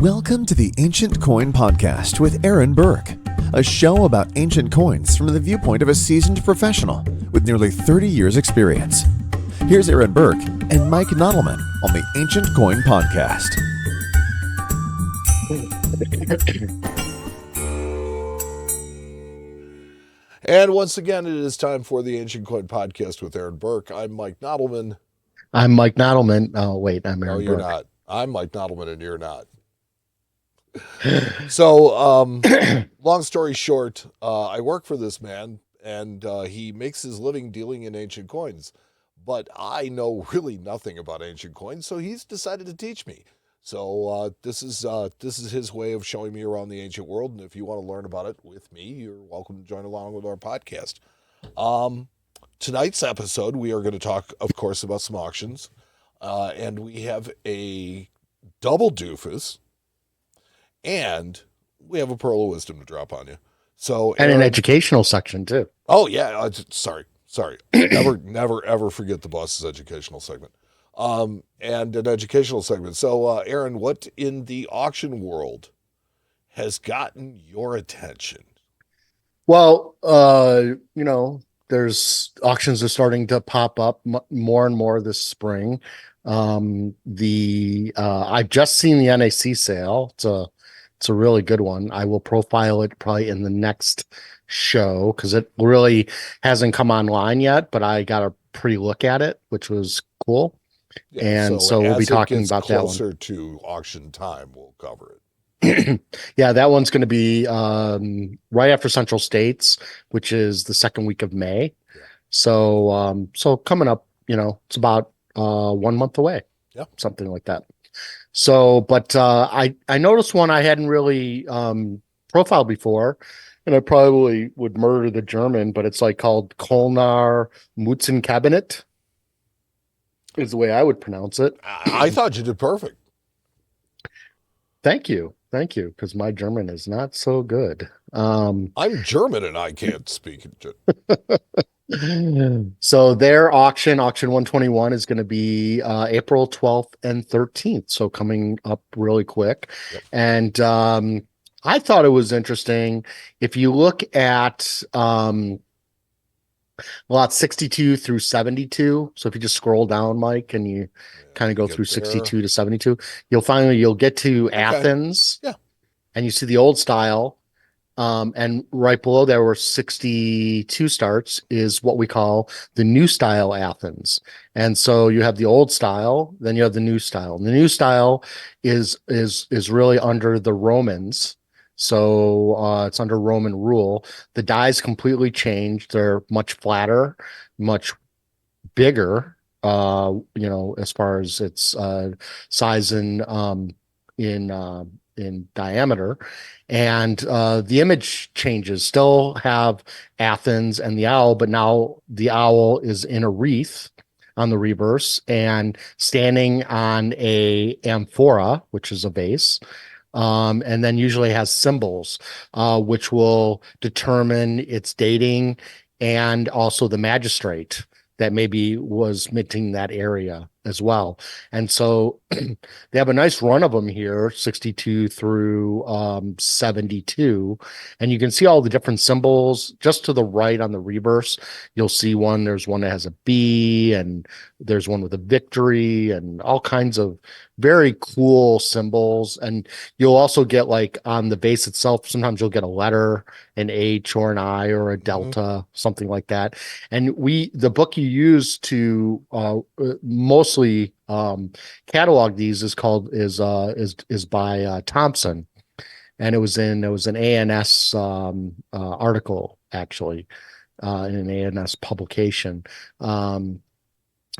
Welcome to the Ancient Coin Podcast with Aaron Burke, a show about ancient coins from the viewpoint of a seasoned professional with nearly 30 years' experience. Here's Aaron Burke and Mike Nottleman on the Ancient Coin Podcast. And once again, it is time for the Ancient Coin Podcast with Aaron Burke. I'm Mike Nottleman. I'm Mike Nottleman. Oh, wait, I'm Aaron No, you're Burke. not. I'm Mike Nottleman and you're not. So, long story short, I work for this man and he makes his living dealing in ancient coins. But I know really nothing about ancient coins, so he's decided to teach me. So this is his way of showing me around the ancient world. And if you want to learn about it with me, you're welcome to join along with our podcast. Tonight's episode, we are going to talk, of course, about some auctions. And we have a double doofus. And we have a pearl of wisdom to drop on you. So, and an educational section too. Oh yeah, sorry. Never ever forget the boss's educational segment. And an educational segment. So, Aaron, what in the auction world has gotten your attention? Well, there's auctions are starting to pop up more and more this spring. I've just seen the NAC sale. It's a really good one. I will profile it probably in the next show because it really hasn't come online yet, but I got a pre-look at it, which was cool. Yeah, and so we'll be talking about that one. Closer to auction time, we'll cover it. Yeah, that one's going to be right after Central States, which is the second week of May. Yeah. So coming up, it's about 1 month away. Yeah, something like that. So, but I noticed one I hadn't really profiled before, and I probably would murder the German, but it's like called Kolnar Mutzen Cabinet is the way I would pronounce it. I thought you did perfect. Thank you, because my German is not so good. I'm German and I can't speak it. So their auction 121 is going to be April 12th and 13th. So coming up really quick. Yep. And I thought it was interesting. If you look at lot 62 through 72. So if you just scroll down, Mike, and you kind of go through 62 to 72, you'll get to Athens. Yeah. And you see the old style. And right below there were 62 starts is what we call the new style Athens. And so you have the old style, then you have the new style. And the new style is really under the Romans. So it's under Roman rule. The dies completely changed. They're much flatter, much bigger, as far as its size in diameter, and the image changes. Still have Athens and the owl, but now the owl is in a wreath on the reverse and standing on a amphora, which is a vase, and then usually has symbols, which will determine its dating and also the magistrate that maybe was minting that area as well. And so they have a nice run of them here, 62 through 72. And you can see all the different symbols just to the right on the reverse. You'll see there's one that has a B, and there's one with a victory, and all kinds of very cool symbols. And you'll also get, like, on the base itself, sometimes you'll get a letter, an H or an I or a delta, something like that. And the book you use to mostly catalog these is by Thompson, and it was an ANS article, actually, in an ANS publication.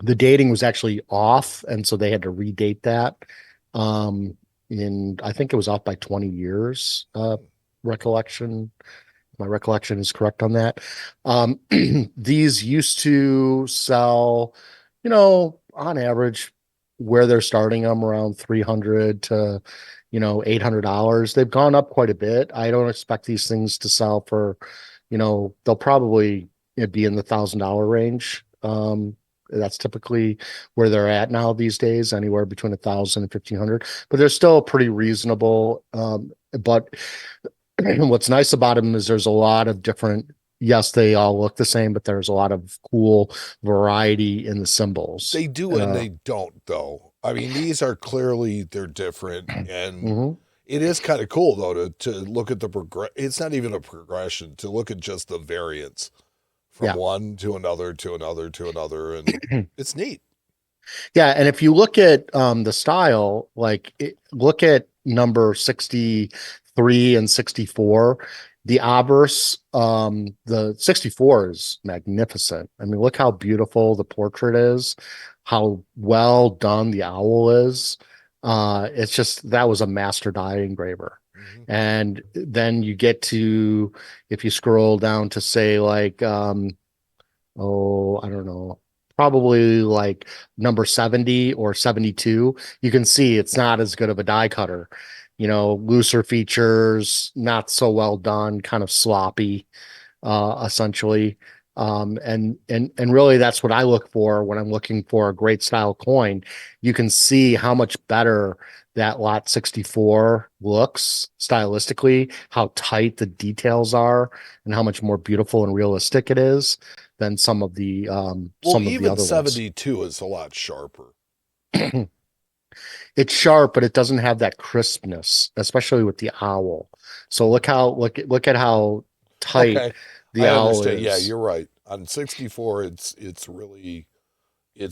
The dating was actually off, and so they had to redate that. I think it was off by 20 years. Recollection. My recollection is correct on that. These used to sell, on average, where they're starting them around $300 to, $800. They've gone up quite a bit. I don't expect these things to sell for, they'll probably be in the $1,000 range. That's typically where they're at now these days, anywhere between 1,000 and 1,500. But they're still pretty reasonable. But what's nice about them is there's a lot of different. Yes, they all look the same, but there's a lot of cool variety in the symbols. They do and they don't, though. I mean, these are clearly they're different, and it is kind of cool though to look at the It's not even a progression, to look at just the variance from one to another to another to another, and it's neat. Yeah, and if you look at the style, look at number 63 and 64. The obverse, the 64 is magnificent. I mean, look how beautiful the portrait is, how well done the owl is. It's just, that was a master die engraver. And then you get to, if you scroll down to say like, I don't know, probably like number 70 or 72, you can see it's not as good of a die cutter. Looser features, not so well done, kind of sloppy, essentially. And really that's what I look for when I'm looking for a great style coin. You can see how much better that lot 64 looks stylistically, how tight the details are, and how much more beautiful and realistic it is than some of the some of the other 72 is a lot sharper. It's sharp, but it doesn't have that crispness, especially with the owl. So look at how tight the owl is. Yeah, you're right. On 64, it's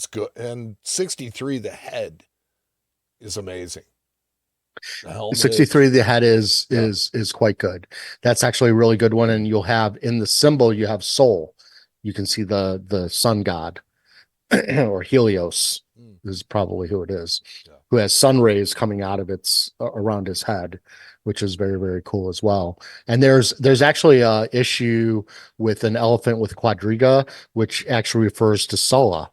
good, and 63, the head is amazing. The helmet, 63, the head is quite good. That's actually a really good one, and you'll have in the symbol you have Sol. You can see the sun god or Helios is probably who it is. Who has sun rays coming out of its around his head, which is very, very cool as well. And there's actually a issue with an elephant with quadriga, which actually refers to Sulla.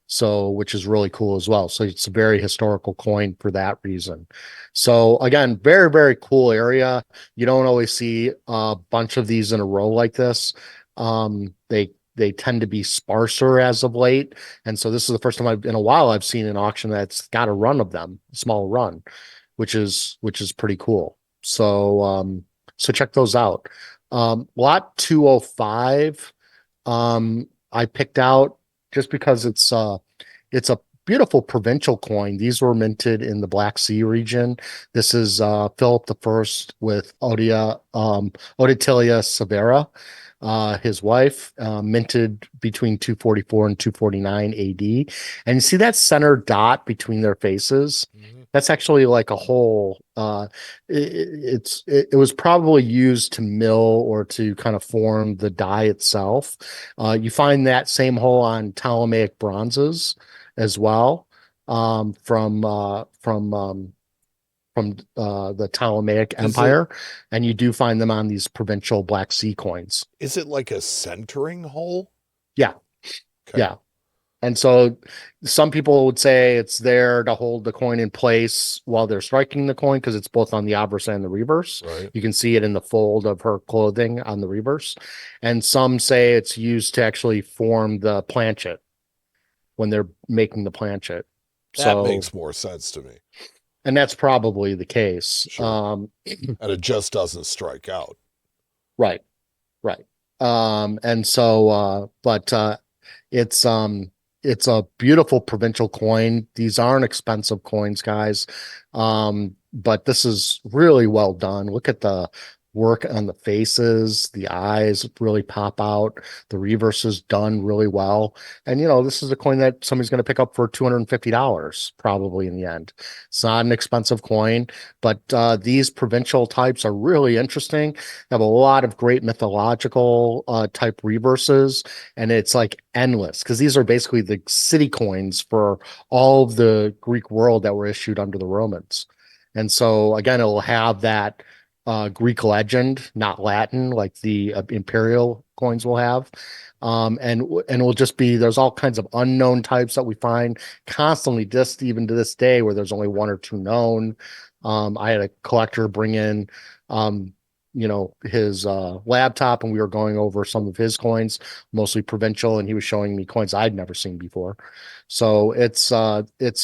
So, which is really cool as well. So it's a very historical coin for that reason. So again, very, very cool area. You don't always see a bunch of these in a row like this. They tend to be sparser as of late. And so this is the first time in a while I've seen an auction that's got a run of them, a small run, which is pretty cool. So so check those out. Lot 205, I picked out just because it's a beautiful provincial coin. These were minted in the Black Sea region. This is Philip I with Oditilia Severa. His wife, minted between 244 and 249 AD. And you see that center dot between their faces? That's actually like a hole. It was probably used to mill or to kind of form the die itself. You find that same hole on Ptolemaic bronzes as well, from the Ptolemaic Empire, and you do find them on these provincial Black Sea coins. Is it like a centering hole? Yeah. Okay. Yeah. And so some people would say it's there to hold the coin in place while they're striking the coin, because it's both on the obverse and the reverse. Right. You can see it in the fold of her clothing on the reverse. And some say it's used to actually form the planchet when they're making the planchet. That makes more sense to me. And that's probably the case. Sure. And it just doesn't strike out. Right. And so, but it's a beautiful provincial coin. These aren't expensive coins, guys. But this is really well done. Look at the work on the faces, the eyes really pop out. The reverse is done really well. And, this is a coin that somebody's going to pick up for $250 probably in the end. It's not an expensive coin, but these provincial types are really interesting. They have a lot of great mythological type reverses, and it's like endless, because these are basically the city coins for all of the Greek world that were issued under the Romans. And so, again, it will have that Greek legend, not Latin, like the imperial coins will have. And will just be, there's all kinds of unknown types that we find constantly, just even to this day, where there's only one or two known. I had a collector bring in his laptop, and we were going over some of his coins, mostly Provincial, and he was showing me coins I'd never seen before. So it's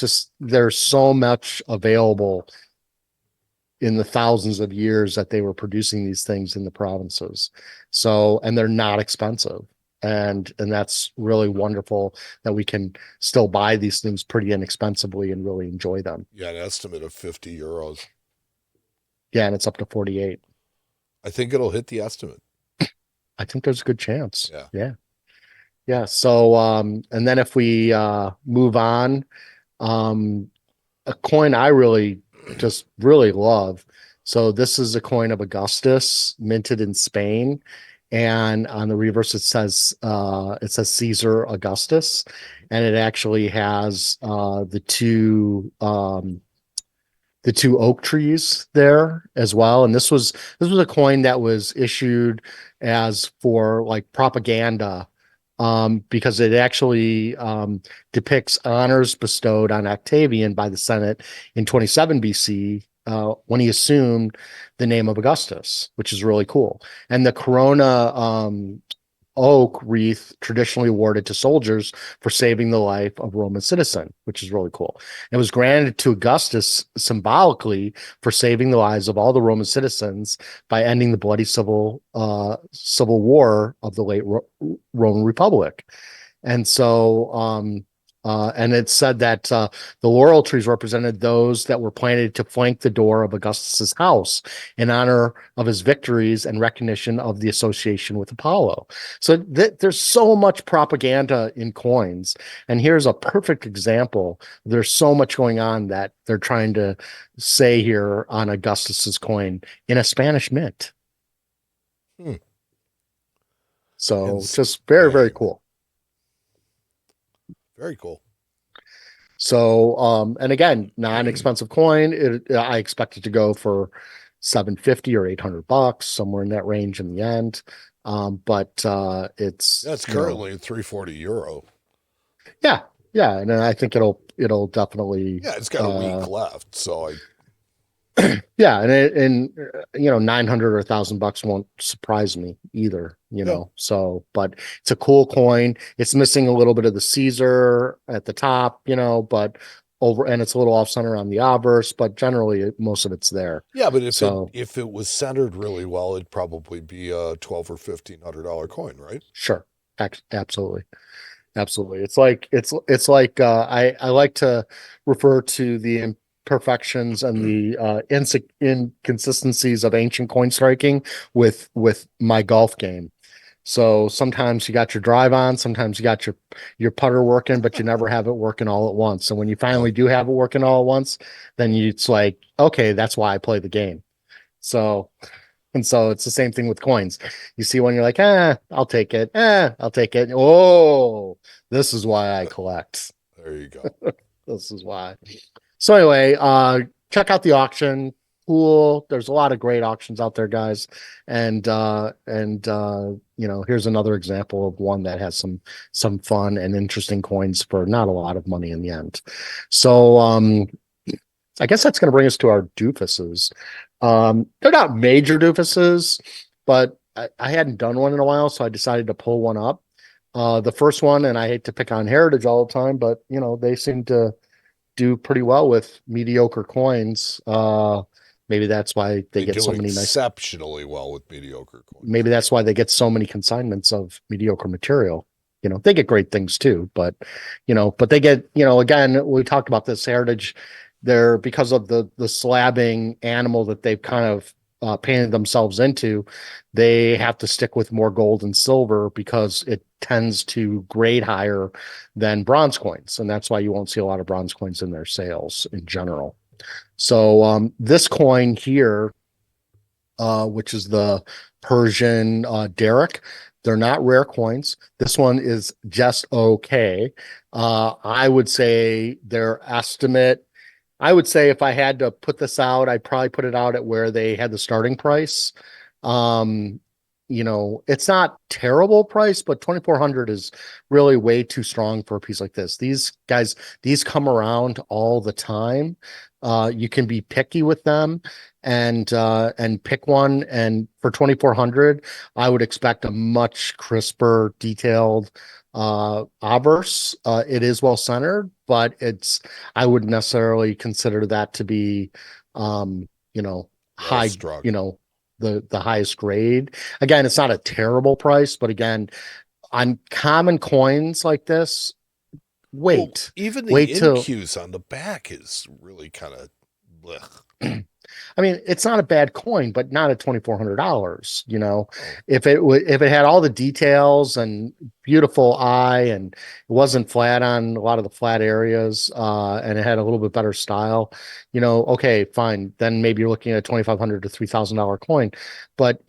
just, there's so much available in the thousands of years that they were producing these things in the provinces. So, and they're not expensive. And that's really wonderful that we can still buy these things pretty inexpensively and really enjoy them. Yeah, an estimate of 50 euros. Yeah, and it's up to 48. I think it'll hit the estimate. I think there's a good chance. Yeah. Yeah. So, and then if we move on, a coin I really love. So this is a coin of Augustus, minted in Spain, and on the reverse it says Caesar Augustus, and it actually has the two oak trees there as well. And this was a coin that was issued as for like propaganda, because it actually depicts honors bestowed on Octavian by the Senate in 27 BC, when he assumed the name of Augustus, which is really cool. And the corona oak wreath traditionally awarded to soldiers for saving the life of a Roman citizen, which is really cool. It was granted to Augustus symbolically for saving the lives of all the Roman citizens by ending the bloody civil war of the late Roman Republic. And so, and it said that the laurel trees represented those that were planted to flank the door of Augustus's house in honor of his victories and recognition of the association with Apollo. So there's so much propaganda in coins. And here's a perfect example. There's so much going on that they're trying to say here on Augustus's coin in a Spanish mint. So just very, very cool. Very cool. So, and again, non-expensive coin. I expect it to go for $750 or $800, somewhere in that range in the end. But it's currently 340 euro. Yeah, and I think it'll definitely. Yeah, it's got a week left, so yeah, and 900 or $1,000 won't surprise me either, know. So, but it's a cool coin. It's missing a little bit of the Caesar at the top, but and it's a little off center on the obverse, but generally most of it's there. Yeah, but if it was centered really well, it'd probably be a $1,200 or $1,500 coin, right? Sure, absolutely. It's like I like to refer to the imperfections and the inconsistencies of ancient coin striking with my golf game. So sometimes you got your drive on, sometimes you got your putter working, but you never have it working all at once. So when you finally do have it working all at once, then it's like, okay, that's why I play the game. So it's the same thing with coins. You see one, you're like, I'll take it. I'll take it. Oh, this is why I collect. There you go. This is why. So anyway, check out the auction. Cool. There's a lot of great auctions out there, guys. And here's another example of one that has some fun and interesting coins for not a lot of money in the end. So I guess that's going to bring us to our doofuses. They're not major doofuses, but I hadn't done one in a while, so I decided to pull one up. The first one, and I hate to pick on Heritage all the time, but they seem to do pretty well with mediocre coins. Maybe that's why they get so many exceptionally well with mediocre coins. Maybe that's why they get so many consignments of mediocre material. They get great things too, but they get, again, we talked about this Heritage. They're, because of the slabbing animal that they've kind of painted themselves into, they have to stick with more gold and silver because it tends to grade higher than bronze coins. And that's why you won't see a lot of bronze coins in their sales in general. So this coin here, which is the Persian Derek, they're not rare coins. This one is just okay. I would say their estimate, if I had to put this out, I'd probably put it out at where they had the starting price. it's not terrible price, but 2,400 is really way too strong for a piece like this. These guys, these come around all the time. You can be picky with them and pick one. And for 2,400, I would expect a much crisper, detailed obverse. It is well centered, but I wouldn't necessarily consider that to be, high, Struck. the highest grade. Again, it's not a terrible price, but again, on common coins like this, wait. Well, even the Wait till NQs on the back is really kind of I mean, it's not a bad coin, but not at $2,400. Oh. If it had all the details and beautiful eye, and it wasn't flat on a lot of the flat areas, and it had a little bit better style, okay, fine. Then maybe you're looking at a $2,500 to $3,000 coin. But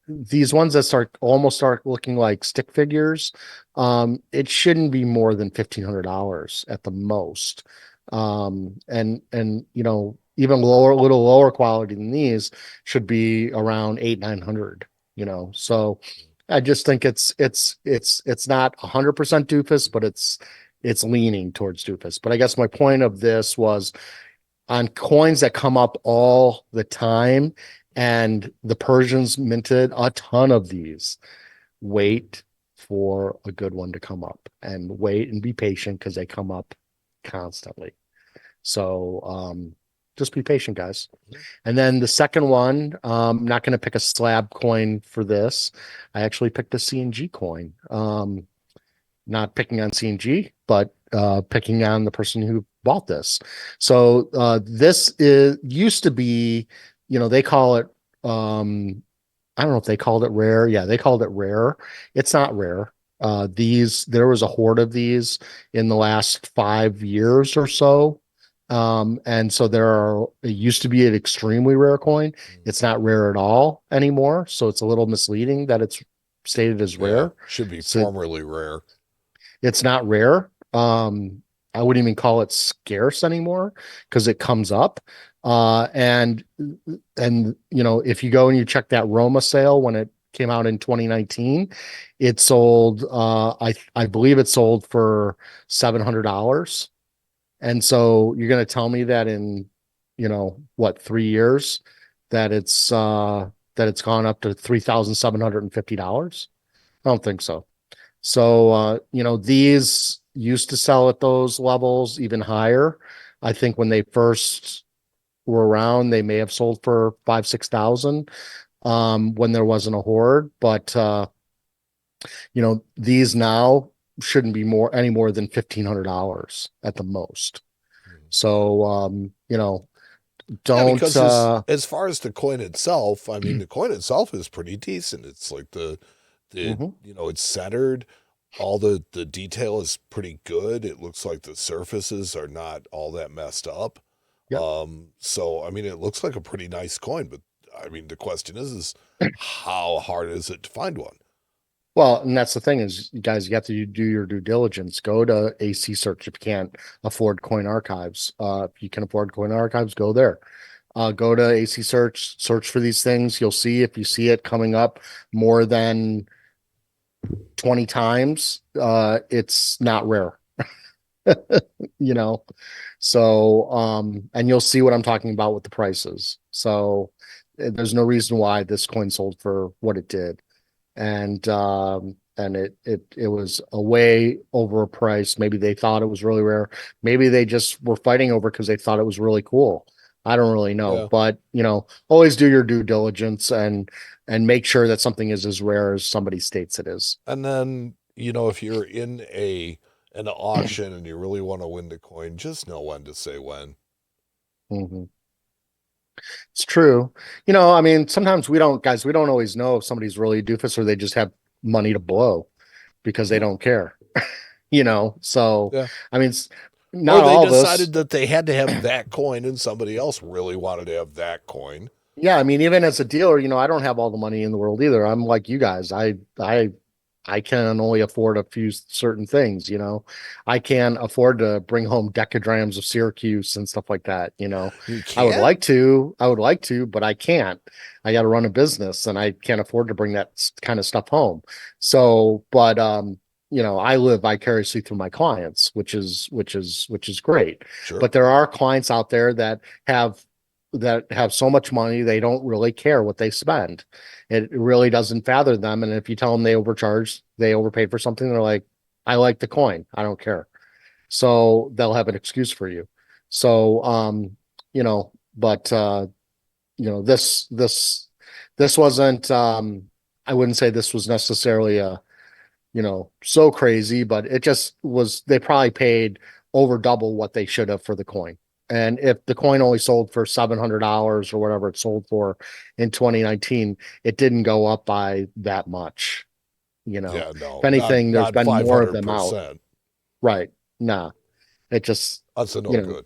these ones that almost start looking like stick figures, it shouldn't be more than $1,500 at the most. And even a little lower quality than these should be around 800-900, so I just think it's not 100% doofus, but it's leaning towards doofus. But I guess my point of this was on coins that come up all the time, and the Persians minted a ton of these. Wait for a good one to come up, and wait and be patient, because they come up constantly. So just be patient, guys. And then the second one, I'm not going to pick a slab coin for this. I actually picked a CNG coin. Not picking on CNG, but picking on the person who bought this. So this used to be, they call it, I don't know if they called it rare. Yeah, they called it rare. It's not rare. There was a horde of these in the last 5 years or so. And so it used to be an extremely rare coin. It's not rare at all anymore. So it's a little misleading that it's stated as rare. Should be formerly rare. It's not rare. I wouldn't even call it scarce anymore, because it comes up. And if you go and you check that Roma sale when it came out in 2019, it sold, I believe it sold for $700. And so you're going to tell me that in, 3 years that it's gone up to $3,750? I don't think so. So, these used to sell at those levels, even higher. I think when they first were around, they may have sold for 5,000-6,000 when there wasn't a horde. But, these now shouldn't be any more than $1,500 at the most. So, don't. Because as far as the coin itself, I mean, the coin itself is pretty decent. It's like it's centered. All the detail is pretty good. It looks like the surfaces are not all that messed up. Yep. So, I mean, it looks like a pretty nice coin, but I mean, the question is how hard is it to find one? Well, and that's the thing is, guys, you have to do your due diligence. Go to AC Search if you can't afford Coin Archives. If you can afford Coin Archives, go there. Go to AC Search, search for these things. You'll see, if you see it coming up more than 20 times, it's not rare. So and you'll see what I'm talking about with the prices. So there's no reason why this coin sold for what it did. And it was a way over a price. Maybe they thought it was really rare. Maybe they just were fighting over because they thought it was really cool. I don't really know. Yeah. But always do your due diligence and make sure that something is as rare as somebody states it is. And then if you're in an auction and you really want to win the coin, just know when to say when. Mm-hmm. It's true. I mean, sometimes we don't always know if somebody's really doofus or they just have money to blow because they don't care. So yeah. I mean, not all they decided that they had to have that coin and somebody else really wanted to have that coin. Yeah, I mean, even as a dealer, I don't have all the money in the world either. I'm like you guys. I I can only afford a few certain things, I can afford to bring home decadrams of Syracuse and stuff like that. You I would can't? like to, but I can't. I got to run a business and I can't afford to bring that kind of stuff home. So, but, I live vicariously through my clients, which is great. Sure. But there are clients out there that have so much money, they don't really care what they spend. It really doesn't father them. And if you tell them they overpaid for something, they're like, I like the coin, I don't care. So they'll have an excuse for you. So, but, this wasn't, I wouldn't say this was necessarily so crazy, but it just was, they probably paid over double what they should have for the coin. And if the coin only sold for $700 or whatever it sold for in 2019, it didn't go up by that much. Yeah, no, If anything, there's not been more of them out. 500%. Right. Nah, it just, That's a no you know, good.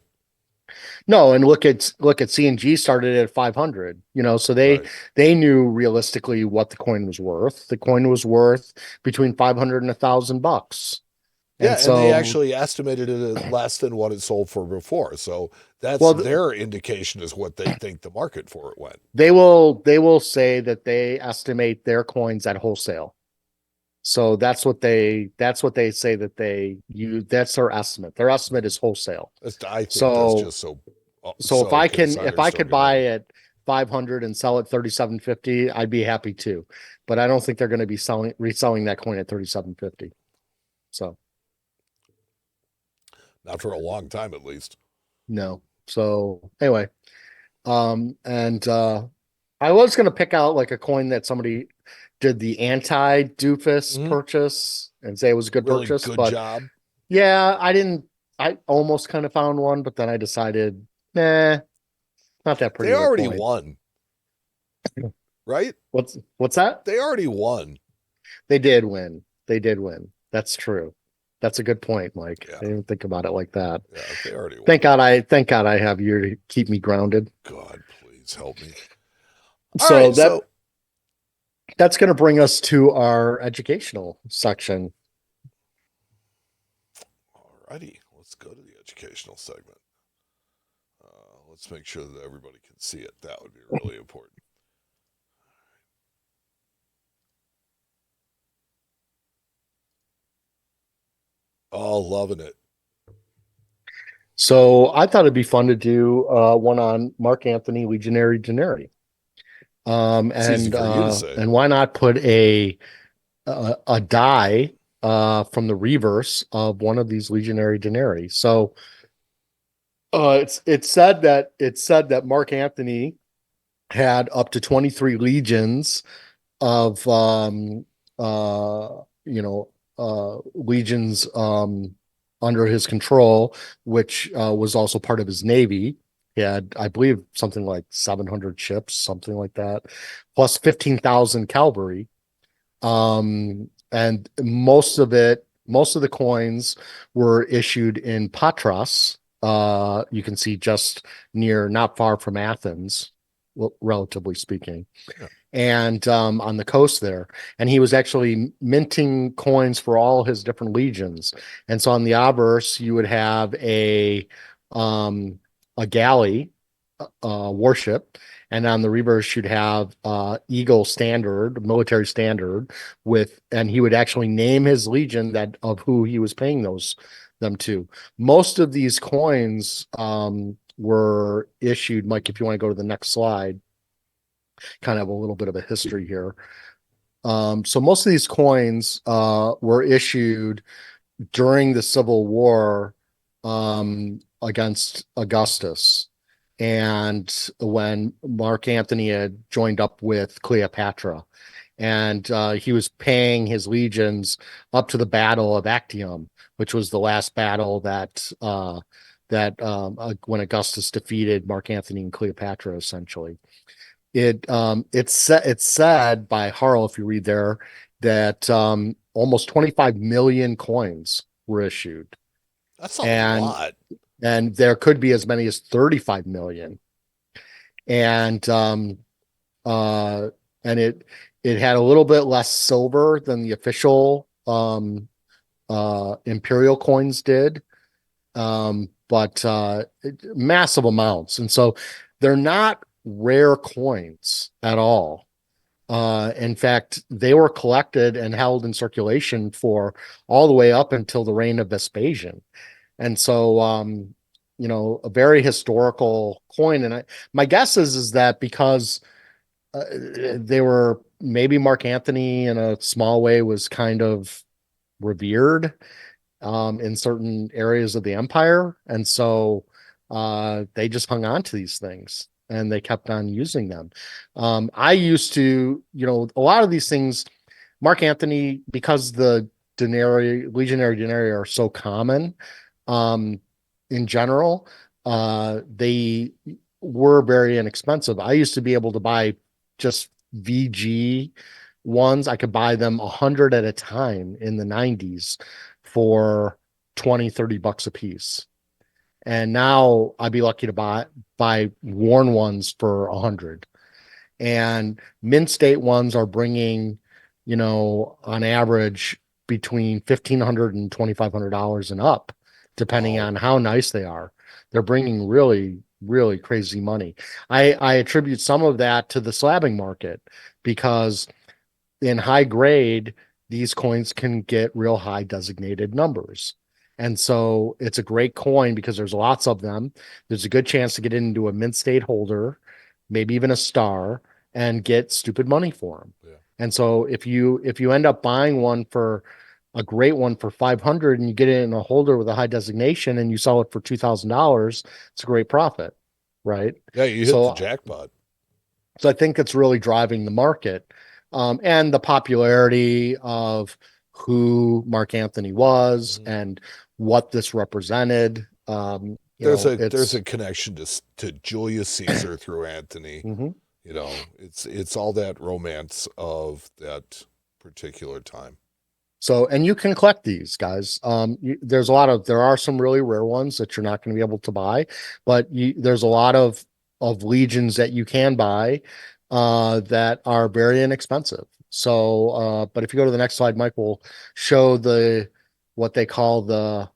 no. And look at C&G started at 500, so Right. they knew realistically what the coin was worth. The coin was worth between 500 and $1,000. Yeah, And and they so, actually estimated it at less than what it sold for before. So that's well, their indication is what they think the market for it went. they will say that they estimate their coins at wholesale. So that's what they say that they use. That's their estimate. Their estimate is wholesale. I think that's So just so if I can, if insiders I don't could get buy money. at 500 and sell at 37.50, I'd be happy too. But I don't think they're going to be reselling that coin at 37.50. So Not for a long time, at least. no. So anyway, and I was going to pick out like a coin that somebody did the anti-Doofus purchase and say it was a good Really purchase, good but job. yeah, I didn't. I almost kind of found one, but then I decided, nah, not that pretty They of a already coin. won, right? What's that? They already won. They did win. They did win. That's true. That's a good point, Mike. Yeah. I didn't think about it like that. Yeah, they already won. Thank God I have you to keep me grounded. God, please help me. So that's going to bring us to our educational section. Alrighty, let's go to the educational segment. Let's make sure that everybody can see it. That would be really important. Oh, loving it. So I thought it'd be fun to do one on Mark Antony, Legionary, Denarii. It's easy for you to say. And why not put a die from the reverse of one of these Legionary Denarii? So it's said that Mark Antony had up to 23 legions of legions under his control, which was also part of his navy. He had, I believe, something like 700 ships, something like that, plus 15,000 cavalry. And most of the coins were issued in Patras. You can see just not far from Athens, relatively speaking. Yeah. And on the coast there. And he was actually minting coins for all his different legions. And so on the obverse, you would have a galley warship, and on the reverse you'd have eagle standard, military standard, and he would actually name his legion that of who he was paying them to. Most of these coins were issued, Mike, if you want to go to the next slide, kind of a little bit of a history here. So most of these coins were issued during the Civil War against Augustus, and when Mark Antony had joined up with Cleopatra, and he was paying his legions up to the Battle of Actium, which was the last battle that when Augustus defeated Mark Antony and Cleopatra, essentially. It's said by Harl, if you read there, that almost 25 million coins were issued. That's a lot. And there could be as many as 35 million. And It had a little bit less silver than the official imperial coins did, but massive amounts. And so they're not rare coins at all. In fact, they were collected and held in circulation for all the way up until the reign of Vespasian. And so, a very historical coin. And my guess is that because they were, maybe Mark Antony in a small way was kind of revered in certain areas of the empire. And so they just hung on to these things and they kept on using them. I used to, a lot of these things, Mark Antony, because the Legionary Denarii are so common in general, they were very inexpensive. I used to be able to buy just VG ones. I could buy them 100 at a time in the 90s for 20, $30 a piece. And now I'd be lucky to buy worn ones for 100. And mint state ones are bringing, on average between $1,500 and $2,500 and up, depending on how nice they are. They're bringing really, really crazy money. I attribute some of that to the slabbing market, because in high grade, these coins can get real high designated numbers. And so it's a great coin because there's lots of them. There's a good chance to get into a mint state holder, maybe even a star, and get stupid money for them. Yeah. And so if you end up buying one for a great one for 500 and you get it in a holder with a high designation and you sell it for $2,000, it's a great profit, right? Yeah, you hit the jackpot. So I think it's really driving the market, and the popularity of who Mark Antony was and what this represented. There's a connection to Julius Caesar through Antony. It's all that romance of that particular time. So, and you can collect these, guys. There are some really rare ones that you're not going to be able to buy, but there's a lot of legions that you can buy that are very inexpensive. So, but if you go to the next slide, Mike will show what they call the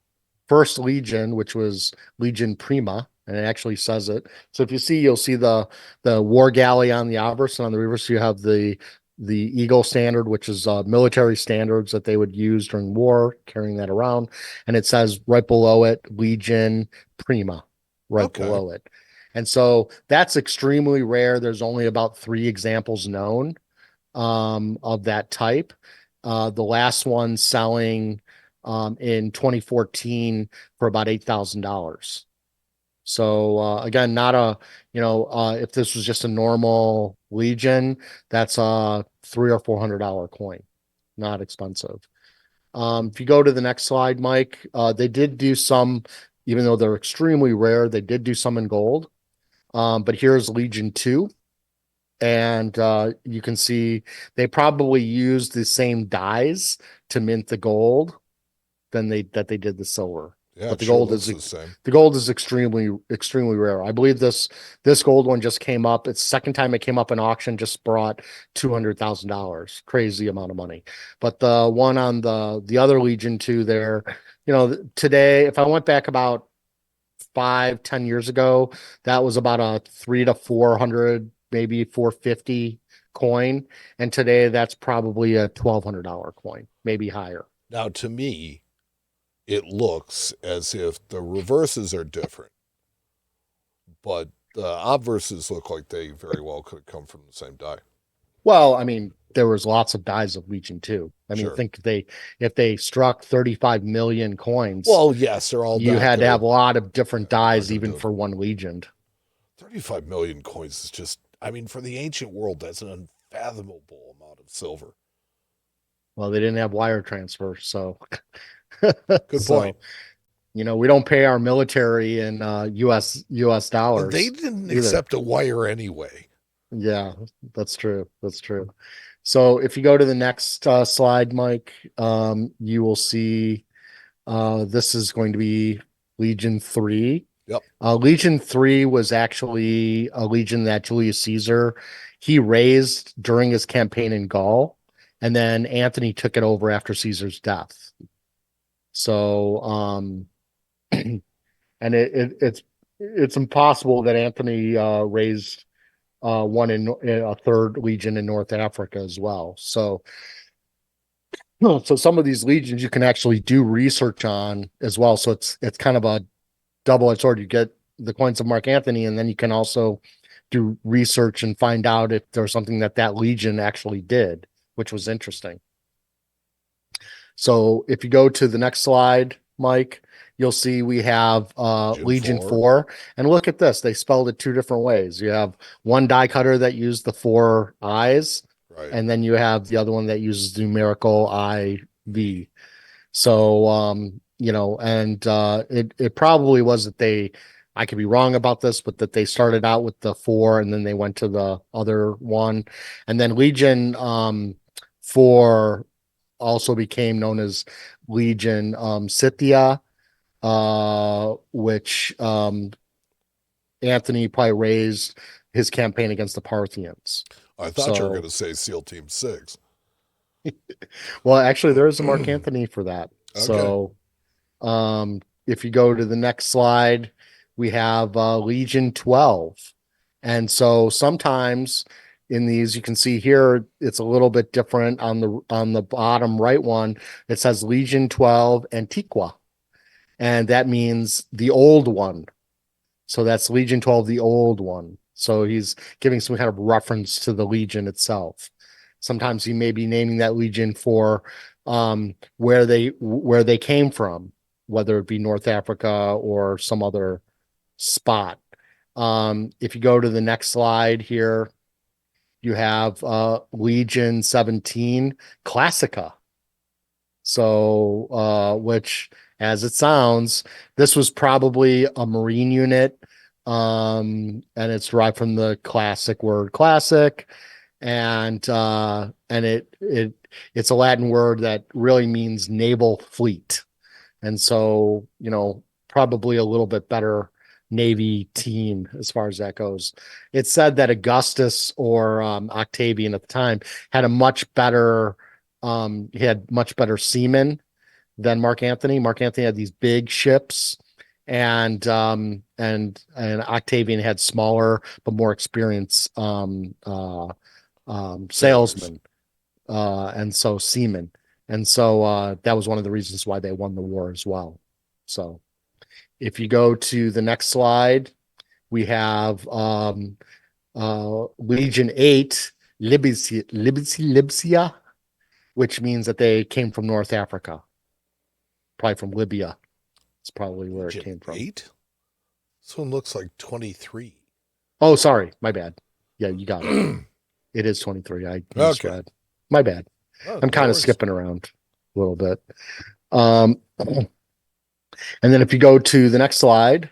first legion, which was Legion Prima, and it actually says it. So if you'll see the war galley on the obverse, and on the reverse you have the Eagle standard, which is military standards that they would use during war, carrying that around. And it says right below it, Legion Prima, below it. And so that's extremely rare. There's only about 3 examples known of that type. The last one selling in 2014 for about $8,000. So again, not if this was just a normal Legion, that's a $300 or $400 coin, not expensive. If you go to the next slide, Mike, they did do some, even though they're extremely rare, they did do some in gold. But here's Legion 2. And you can see they probably used the same dyes to mint the gold that they did the silver. Yeah, but the gold is extremely, extremely rare. I believe this gold one just came up. It's the second time it came up in auction, just brought $200,000. Crazy amount of money. But the one on the other Legion 2 there, today, if I went back about 5-10 years ago, that was about a $300 to $400, maybe $450 coin. And today that's probably a $1,200 coin, maybe higher. Now, to me, it looks as if the reverses are different, but the obverses look like they very well could have come from the same die. Well, I mean, there was lots of dies of Legion 2. I mean, think if they struck 35 million coins. Well, yes, they're all. You had to have a lot of different dies, even for one Legion. 35 million coins is just. I mean, for the ancient world, that's an unfathomable amount of silver. Well, they didn't have wire transfer, so. Good point. We don't pay our military in US dollars. They didn't accept a wire anyway. Yeah, that's true. That's true. So if you go to the next slide, Mike, you will see this is going to be Legion 3. Yep. Legion 3 was actually a legion that Julius Caesar he raised during his campaign in Gaul, and then Antony took it over after Caesar's death. So, and it's impossible that Antony raised one in a third legion in North Africa as well. So some of these legions you can actually do research on as well. So it's kind of a double-edged sword. You get the coins of Mark Antony, and then you can also do research and find out if there's something that legion actually did, which was interesting. So if you go to the next slide, Mike, you'll see we have Legion 4. And look at this. They spelled it two different ways. You have one die cutter that used the 4 eyes, Right. and then you have the other one that uses numerical IV. So, it probably was that I could be wrong about this, but that they started out with the 4 and then they went to the other one. And then Legion 4 also became known as Legion Scythia, which Antony probably raised his campaign against the Parthians. I thought you were going to say SEAL Team 6. Well, actually, there is a Mark Antony for that. Okay. So if you go to the next slide, we have Legion 12. And so sometimes in these, you can see here, it's a little bit different on the bottom right one. It says Legion 12 Antiqua. And that means the old one. So that's Legion 12, the old one. So he's giving some kind of reference to the Legion itself. Sometimes he may be naming that Legion for where they came from, whether it be North Africa or some other spot. If you go to the next slide here, you have Legion 17 Classica. So, which, as it sounds, this was probably a Marine unit, and it's derived from the classic word classic, and it's a Latin word that really means naval fleet, and so probably a little bit better Navy team as far as that goes. It's said that Augustus or Octavian at the time had a much better seamen than Mark Antony. Mark Antony had these big ships, and Octavian had smaller but more experienced salesmen, and so seamen, and so that was one of the reasons why they won the war as well. So if you go to the next slide, we have Legion 8 Libya, which means that they came from North Africa, probably from Libya. It's probably where it came from. 8? This one looks like 23. Oh, sorry, my bad. Yeah, you got it. It is 23. I misread. Okay. My bad. Oh, I'm kind of skipping around a little bit. And then if you go to the next slide,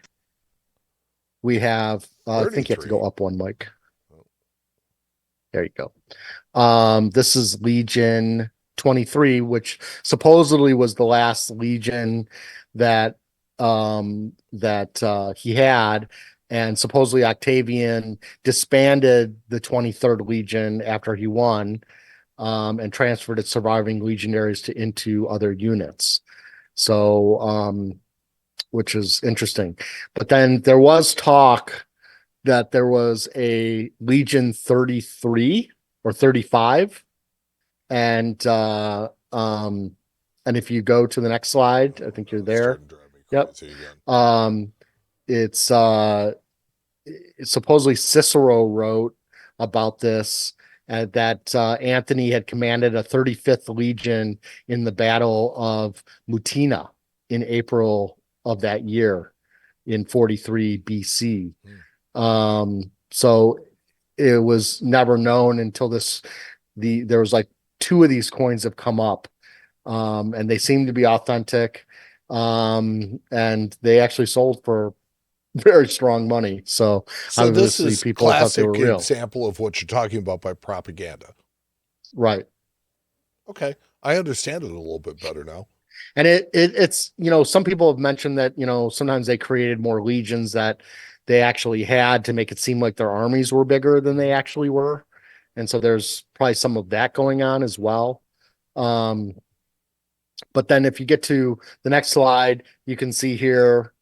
we have, I think you have to go up one, Mike. There you go. This is Legion 23, which supposedly was the last Legion that he had. And supposedly Octavian disbanded the 23rd Legion after he won, and transferred its surviving legionaries into other units. So, which is interesting. But then there was talk that there was a Legion 33 or 35. And if you go to the next slide, I think you're there. Yep. It's supposedly Cicero wrote about this, that Antony had commanded a 35th Legion in the Battle of Mutina in April of that year in 43 BC. So it was never known until there was like 2 of these coins have come up, and they seem to be authentic, and they actually sold for very strong money. So this is people thought they were real. Example of what you're talking about by propaganda. Right. Okay. I understand it a little bit better now. And it's, some people have mentioned that, sometimes they created more legions that they actually had to make it seem like their armies were bigger than they actually were. And so there's probably some of that going on as well. Um, but then if you get to the next slide, you can see here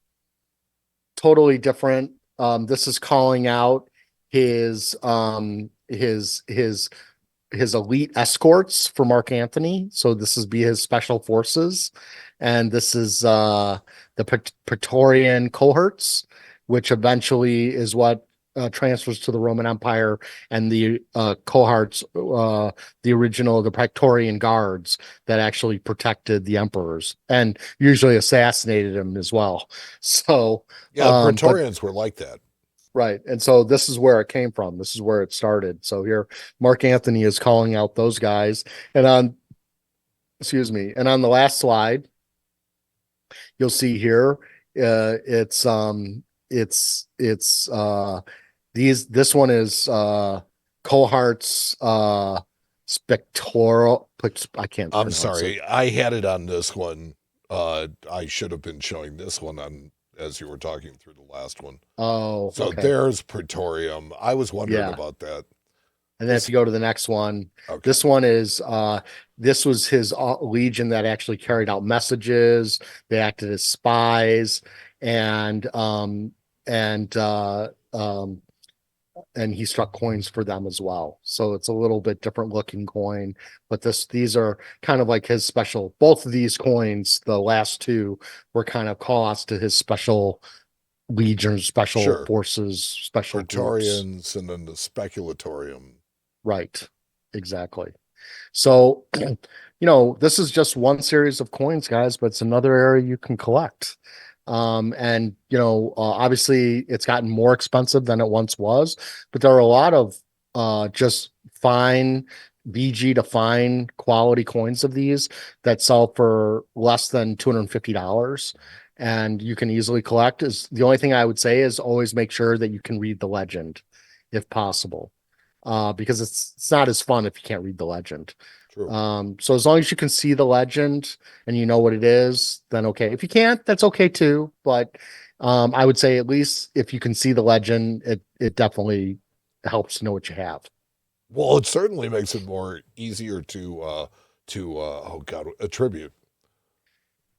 totally different. This is calling out his his elite escorts for Mark Antony. So this is be his special forces, and this is the Praetorian cohorts, which eventually is what transfers to the Roman Empire, and the cohorts, the Praetorian guards that actually protected the emperors and usually assassinated him as well. So yeah, Praetorians were like that. right. And so this is where it came from. This is where it started. So here, Mark Antony is calling out those guys. And excuse me, and on the last slide, you'll see here, it's this one is cohorts spectral. I can't. I'm sorry, I had it on this one. I should have been showing this one on as you were talking through the last one. Oh, so okay. There's Praetorium. I was wondering about that. And then if you go to the next one, okay. This one is this was his legion that actually carried out messages. They acted as spies, and he struck coins for them as well. So it's a little bit different looking coin, but these are kind of like his special. Both of these coins, the last two, were kind of call outs to his special legions, special forces, special Praetorians, groups. and then the Speculatorium. Right, exactly. So, this is just one series of coins, guys, but it's another area you can collect. And obviously it's gotten more expensive than it once was, but there are a lot of just fine VG to fine quality coins of these that sell for less than $250. And you can easily collect. Is the only thing I would say is always make sure that you can read the legend if possible. Because it's not as fun if you can't read the legend. True. So as long as you can see the legend and you know what it is, then okay. If you can't, that's okay too. But I would say at least if you can see the legend, it definitely helps to know what you have. Well, it certainly makes it more easier to attribute.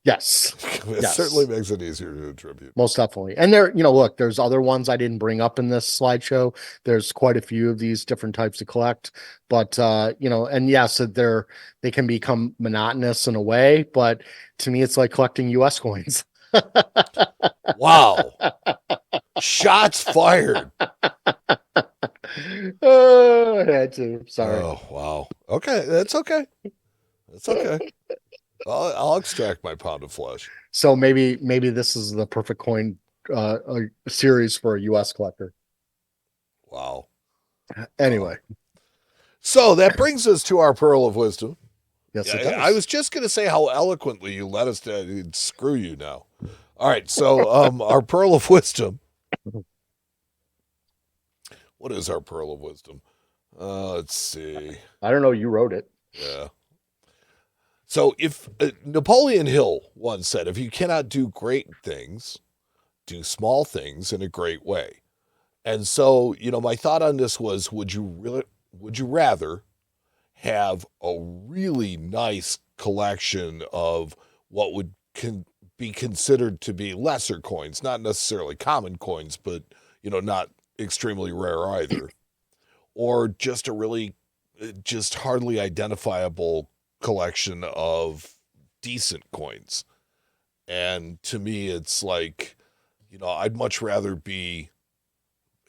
Yes. It certainly makes it easier to attribute. Most definitely. And there, look, there's other ones I didn't bring up in this slideshow. There's quite a few of these different types to collect, but and yes, they can become monotonous in a way, but to me, it's like collecting US coins. Wow. Shots fired. Oh, I had to. Sorry. Oh, wow. Okay. That's okay. That's okay. I'll extract my pound of flesh. So maybe this is the perfect coin series for a US collector. Wow. Anyway. So that brings us to our Pearl of Wisdom. Yes, it does. I was just going to say how eloquently you led us to screw you now. All right. So our Pearl of Wisdom. What is our Pearl of Wisdom? Let's see. I don't know. You wrote it. Yeah. So if Napoleon Hill once said, if you cannot do great things, do small things in a great way. And so, my thought on this was, would you rather have a really nice collection of what would be considered to be lesser coins, not necessarily common coins, but, not extremely rare either, or just a really just hardly identifiable collection of decent coins? And to me, it's like, I'd much rather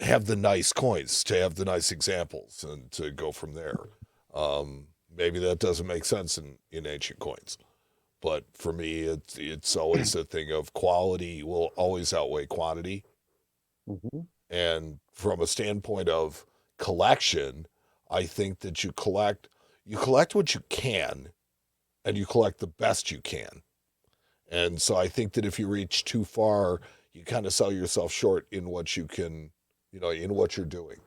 have the nice coins, to have the nice examples, and to go from there. Maybe that doesn't make sense in ancient coins, but for me, it's always a thing of quality will always outweigh quantity. Mm-hmm. And from a standpoint of collection, I think that you collect what you can, and you collect the best you can. And so I think that if you reach too far, you kind of sell yourself short in what you can, in what you're doing.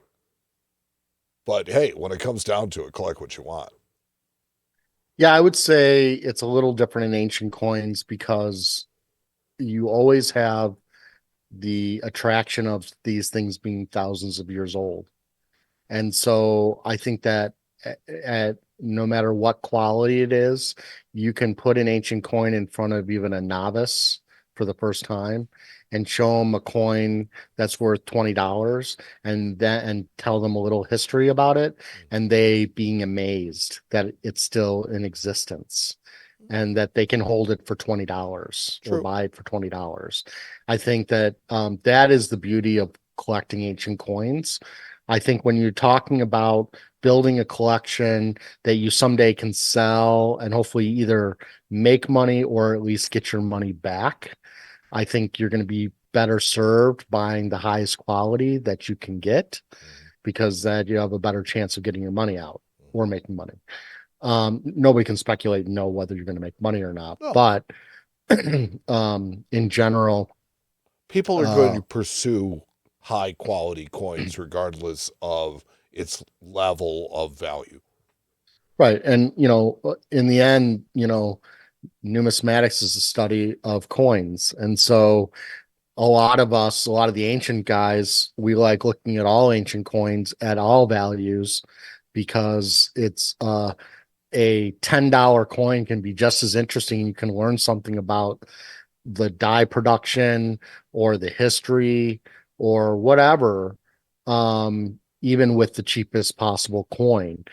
But hey, when it comes down to it, collect what you want. Yeah, I would say it's a little different in ancient coins because you always have the attraction of these things being thousands of years old. And so I think that at no matter what quality it is, you can put an ancient coin in front of even a novice for the first time and show them a coin that's worth $20 and tell them a little history about it, and they being amazed that it's still in existence and that they can hold it for $20 or True. buy it for $20. I think that that is the beauty of collecting ancient coins. I think when you're talking about building a collection that you someday can sell and hopefully either make money or at least get your money back, I think you're going to be better served buying the highest quality that you can get because that you have a better chance of getting your money out or making money. Nobody can speculate and know whether you're going to make money or not, No. but in general, People are going to pursue high quality coins regardless of its level of value. right. And, in the end, numismatics is a study of coins. And so a lot of us, a lot of the ancient guys, we like looking at all ancient coins at all values because it's a $10 coin can be just as interesting. You can learn something about the dye production or the history or whatever, even with the cheapest possible coin.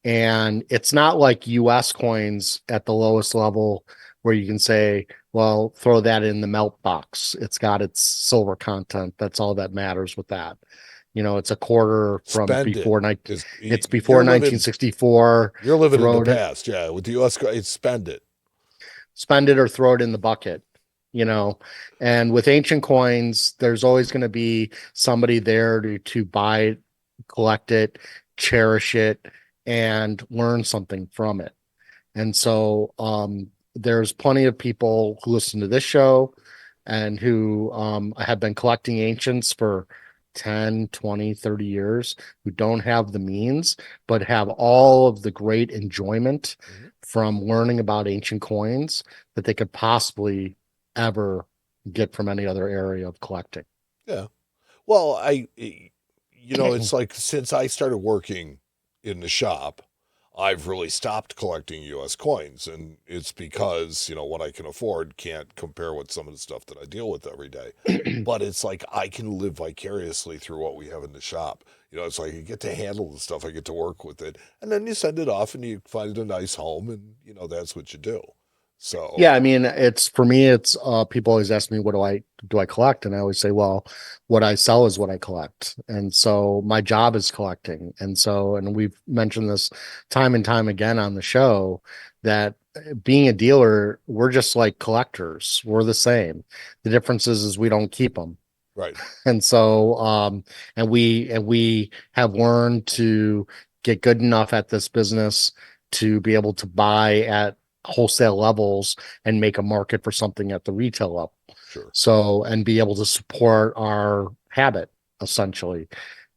And it's not like US coins at the lowest level where you can say, well, throw that in the melt box. It's got its silver content. That's all that matters with that. It's a quarter from Spend it. before it's before 1964. You're living in the Throw it, past. Yeah. With the US, it's spend it. spend it or throw it in the bucket. And with ancient coins, there's always going to be somebody there to buy it, collect it, cherish it, and learn something from it. And so there's plenty of people who listen to this show and who have been collecting ancients for 10, 20, 30 years who don't have the means, but have all of the great enjoyment from learning about ancient coins that they could possibly ever get from any other area of collecting. Yeah. Well, it's like since I started working in the shop, I've really stopped collecting US coins. And it's because, what I can afford can't compare with some of the stuff that I deal with every day. But it's like I can live vicariously through what we have in the shop. It's like you get to handle the stuff, I get to work with it. And then you send it off and you find a nice home and, that's what you do. So Yeah, I mean, it's for me, it's people always ask me, what do I collect? And I always say, well, what I sell is what I collect. And so my job is collecting. And we've mentioned this time and time again on the show that being a dealer, we're just like collectors. We're the same. The difference is we don't keep them. right. And so and we have learned to get good enough at this business to be able to buy at wholesale levels and make a market for something at the retail level. Sure. So, and be able to support our habit essentially.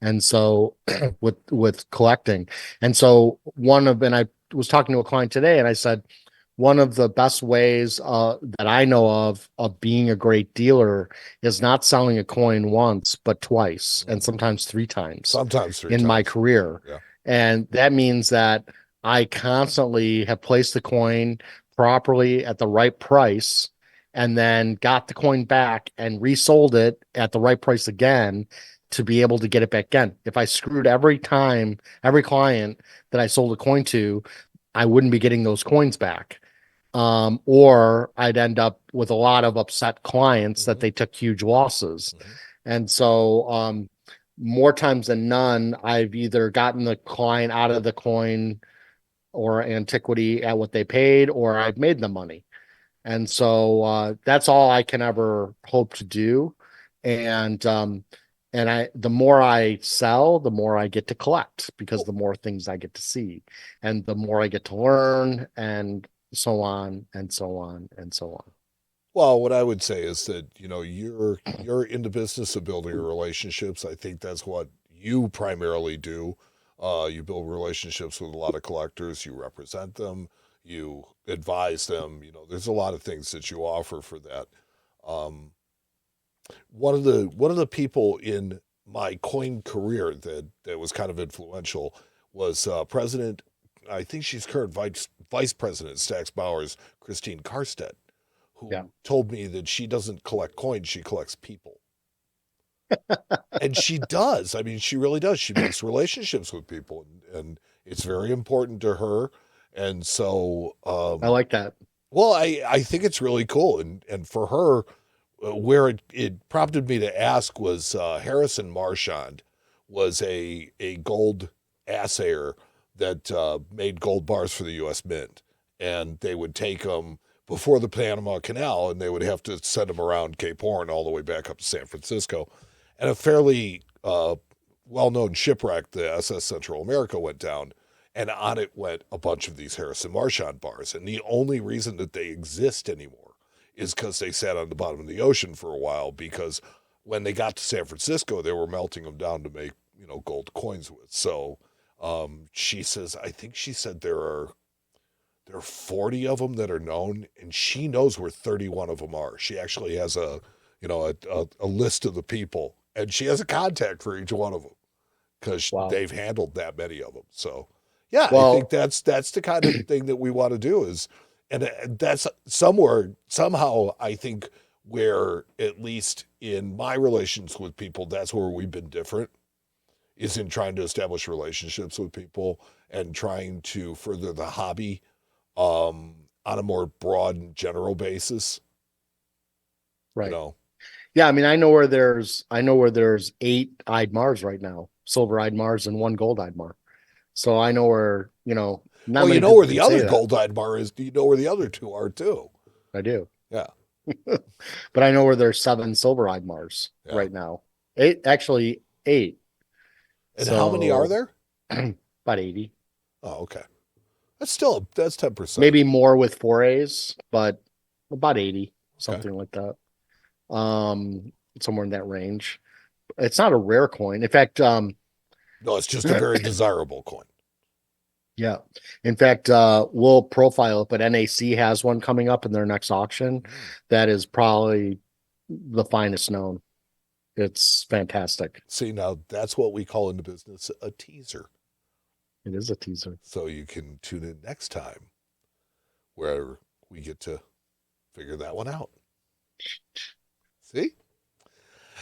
And so with collecting. And so and I was talking to a client today and I said, one of the best ways that I know of being a great dealer is not selling a coin once, but twice, and sometimes three times in my career. Yeah. And that means that I constantly have placed the coin properly at the right price and then got the coin back and resold it at the right price again to be able to get it back again. If I screwed every client that I sold a coin to, I wouldn't be getting those coins back. Or I'd end up with a lot of upset clients that they took huge losses. And so more times than none, I've either gotten the client out of the coin or antiquity at what they paid, or I've made them money. And so that's all I can ever hope to do. And the more I sell, the more I get to collect because the more things I get to see and the more I get to learn and so on and so on and so on. Well, what I would say is that, you're in the business of building relationships. I think that's what you primarily do. You build relationships with a lot of collectors, you represent them, You advise them. There's a lot of things that you offer for that. One of the people in my coin career that was kind of influential was President. I think she's current vice president, Stax Bowers, Christine Karstedt, who told me that she doesn't collect coins, she collects people. And she does. I mean, she really does. She makes relationships with people, and it's very important to her. And so I like that. Well, I think it's really cool. And for her, where it prompted me to ask was Harrison Marchand was a gold assayer that made gold bars for the U.S. Mint. And they would take them before the Panama Canal, and they would have to send them around Cape Horn all the way back up to San Francisco. And a fairly well-known shipwreck, the SS Central America, went down, and on it went a bunch of these Harrison Marchand bars. And the only reason that they exist anymore is because they sat on the bottom of the ocean for a while, because when they got to San Francisco, they were melting them down to make, gold coins with. So she says, I think she said there are 40 of them that are known, and she knows where 31 of them are. She actually has a list of the people, and she has a contact for each one of them because they've handled that many of them. So, I think that's the kind of thing that we want to do is, and that's somehow, I think where, at least in my relations with people, that's where we've been different, is in trying to establish relationships with people and trying to further the hobby on a more broad and general basis. Right. Yeah, I mean, I know where there's 8 Eidmars right now, silver Eidmars and 1 gold Eidmar. So I know where, not well, you know where the other gold Eidmar is. Do you know where the other 2 are too? I do. Yeah. But I know where there's 7 silver Eidmars right now. 8. And how many are there? About 80. Oh, okay. That's 10%. Maybe more with 4As, but about 80, something like that. Somewhere in that range. It's not a rare coin. In fact, no, it's just a very desirable coin. Yeah. In fact, we'll profile it, but NAC has one coming up in their next auction that is probably the finest known. It's fantastic. See, now that's what we call in the business a teaser. It is a teaser. So you can tune in next time where we get to figure that one out. See?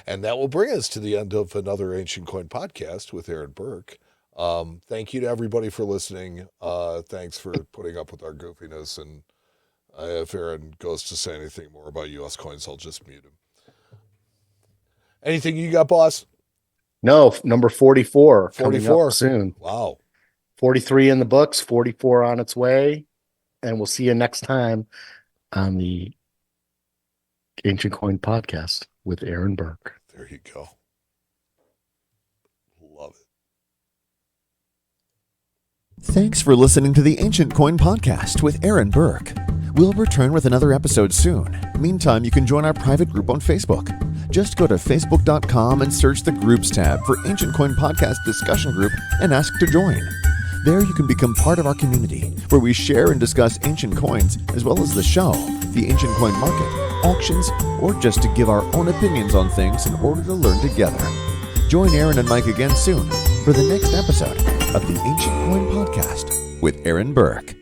And that will bring us to the end of another Ancient Coin podcast with Aaron Burke. Thank you to everybody for listening. Thanks for putting up with our goofiness. And if Aaron goes to say anything more about U.S. coins, I'll just mute him. Anything you got, boss? No, number 44. 44 soon. Wow. 43 in the books, 44 on its way. And we'll see you next time on the Ancient Coin podcast with Aaron Burke. There you go. Love it. Thanks for listening to the Ancient Coin podcast with Aaron Burke. We'll return with another episode soon. Meantime, you can join our private group on Facebook. Just go to facebook.com and search the Groups tab for Ancient Coin Podcast Discussion Group and ask to join. There you can become part of our community, where we share and discuss ancient coins, as well as the show, the ancient coin market, auctions, or just to give our own opinions on things in order to learn together. Join Aaron and Mike again soon for the next episode of the Ancient Coin Podcast with Aaron Burke.